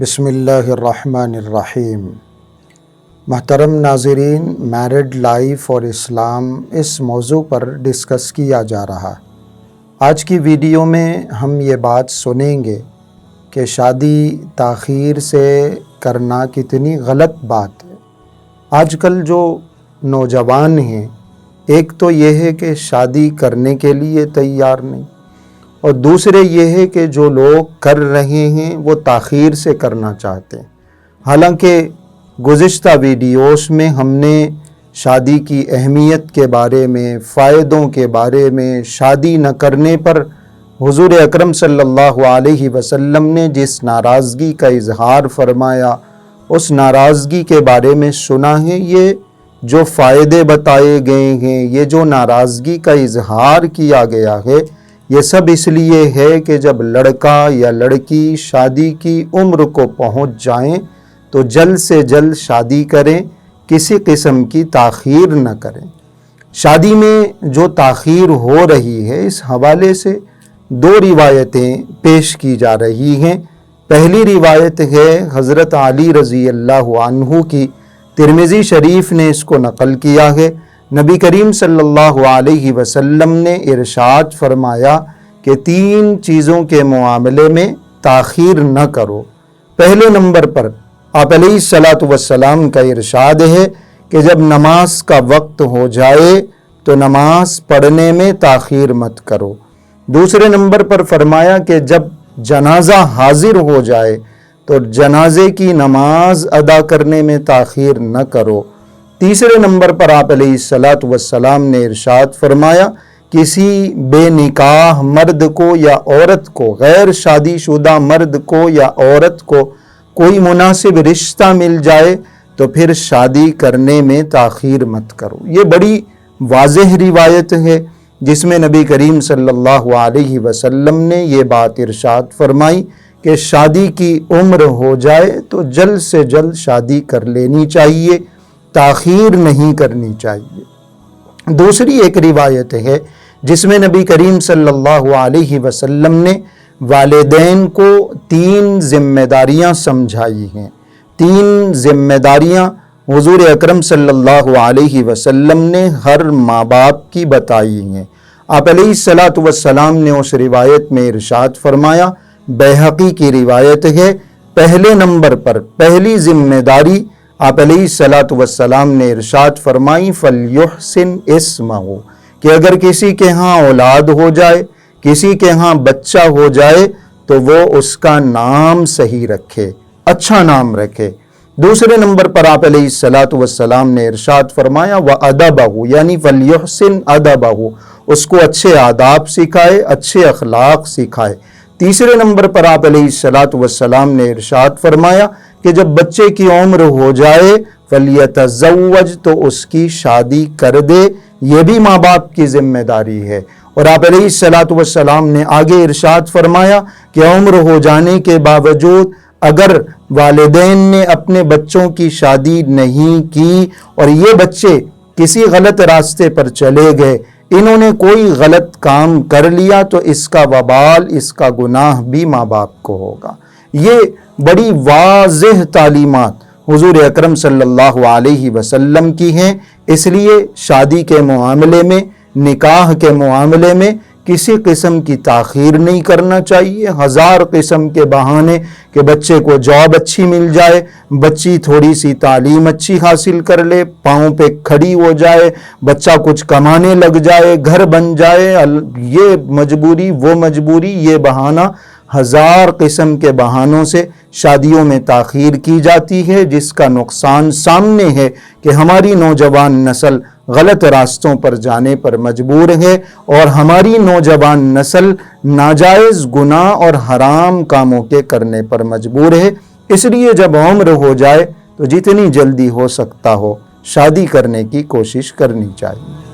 بسم اللہ الرحمن الرحیم۔ محترم ناظرین، میریڈ، لائف اور اسلام اس موضوع پر ڈسکس کیا جا رہا۔ آج کی ویڈیو میں ہم یہ بات سنیں گے کہ شادی تاخیر سے کرنا کتنی غلط بات ہے۔ آج کل جو نوجوان ہیں، ایک تو یہ ہے کہ شادی کرنے کے لیے تیار نہیں، اور دوسرے یہ ہے کہ جو لوگ کر رہے ہیں وہ تاخیر سے کرنا چاہتے ہیں۔ حالانکہ گزشتہ ویڈیوز میں ہم نے شادی کی اہمیت کے بارے میں، فائدوں کے بارے میں، شادی نہ کرنے پر حضور اکرم صلی اللہ علیہ وسلم نے جس ناراضگی کا اظہار فرمایا، اس ناراضگی کے بارے میں سنا ہے۔ یہ جو فائدے بتائے گئے ہیں، یہ جو ناراضگی کا اظہار کیا گیا ہے، یہ سب اس لیے ہے کہ جب لڑکا یا لڑکی شادی کی عمر کو پہنچ جائیں تو جلد سے جلد شادی کریں، کسی قسم کی تاخیر نہ کریں۔ شادی میں جو تاخیر ہو رہی ہے، اس حوالے سے دو روایتیں پیش کی جا رہی ہیں۔ پہلی روایت ہے حضرت علی رضی اللہ عنہ کی، ترمذی شریف نے اس کو نقل کیا ہے۔ نبی کریم صلی اللہ علیہ وسلم نے ارشاد فرمایا کہ 3 چیزوں کے معاملے میں تاخیر نہ کرو۔ پہلے نمبر پر آپ علیہ السلام کا ارشاد ہے کہ جب نماز کا وقت ہو جائے تو نماز پڑھنے میں تاخیر مت کرو۔ دوسرے نمبر پر فرمایا کہ جب جنازہ حاضر ہو جائے تو جنازے کی نماز ادا کرنے میں تاخیر نہ کرو۔ تیسرے نمبر پر آپ علیہ السلام نے ارشاد فرمایا، کسی بے نکاح مرد کو یا عورت کو، غیر شادی شدہ مرد کو یا عورت کو کوئی مناسب رشتہ مل جائے تو پھر شادی کرنے میں تاخیر مت کرو۔ یہ بڑی واضح روایت ہے جس میں نبی کریم صلی اللہ علیہ وسلم نے یہ بات ارشاد فرمائی کہ شادی کی عمر ہو جائے تو جلد سے جلد شادی کر لینی چاہیے، تاخیر نہیں کرنی چاہیے۔ دوسری ایک روایت ہے جس میں نبی کریم صلی اللہ علیہ وسلم نے والدین کو 3 ذمہ داریاں سمجھائی ہیں۔ 3 ذمہ داریاں حضور اکرم صلی اللہ علیہ وسلم نے ہر ماں باپ کی بتائی ہیں۔ آپ علیہ السلام نے اس روایت میں ارشاد فرمایا، بیہقی کی روایت ہے، پہلے نمبر پر پہلی ذمہ داری آپ علیہ السلام نے ارشاد فرمائی، فَلْيُحْسِنْ اسْمَهُ، کہ اگر کسی کے ہاں اولاد ہو جائے، کسی کے ہاں بچہ ہو جائے تو وہ اس کا نام صحیح رکھے، اچھا نام رکھے۔ دوسرے نمبر پر آپ علیہ السلام نے ارشاد فرمایا، وَأَدَبَهُ، یعنی فَلْيُحْسِنْ أَدَبَهُ، اس کو اچھے آداب سکھائے، اچھے اخلاق سکھائے۔ تیسرے نمبر پر آپ علیہ السلام نے ارشاد فرمایا کہ جب بچے کی عمر ہو جائے فَلْيَتَزَوَّجْ، تو اس کی شادی کر دے۔ یہ بھی ماں باپ کی ذمہ داری ہے۔ اور آپ علیہ السلام نے آگے ارشاد فرمایا کہ عمر ہو جانے کے باوجود اگر والدین نے اپنے بچوں کی شادی نہیں کی اور یہ بچے کسی غلط راستے پر چلے گئے، انہوں نے کوئی غلط کام کر لیا تو اس کا وبال، اس کا گناہ بھی ماں باپ کو ہوگا۔ یہ بڑی واضح تعلیمات حضور اکرم صلی اللہ علیہ وسلم کی ہیں۔ اس لیے شادی کے معاملے میں، نکاح کے معاملے میں کسی قسم کی تاخیر نہیں کرنا چاہیے۔ 1000 قسم کے بہانے کہ بچے کو جاب اچھی مل جائے، بچی تھوڑی سی تعلیم اچھی حاصل کر لے، پاؤں پہ کھڑی ہو جائے، بچہ کچھ کمانے لگ جائے، گھر بن جائے، یہ مجبوری وہ مجبوری، یہ بہانہ، 1000 قسم کے بہانوں سے شادیوں میں تاخیر کی جاتی ہے، جس کا نقصان سامنے ہے کہ ہماری نوجوان نسل غلط راستوں پر جانے پر مجبور ہے، اور ہماری نوجوان نسل ناجائز گناہ اور حرام کاموں کے کرنے پر مجبور ہے۔ اس لیے جب عمر ہو جائے تو جتنی جلدی ہو سکتا ہو شادی کرنے کی کوشش کرنی چاہیے۔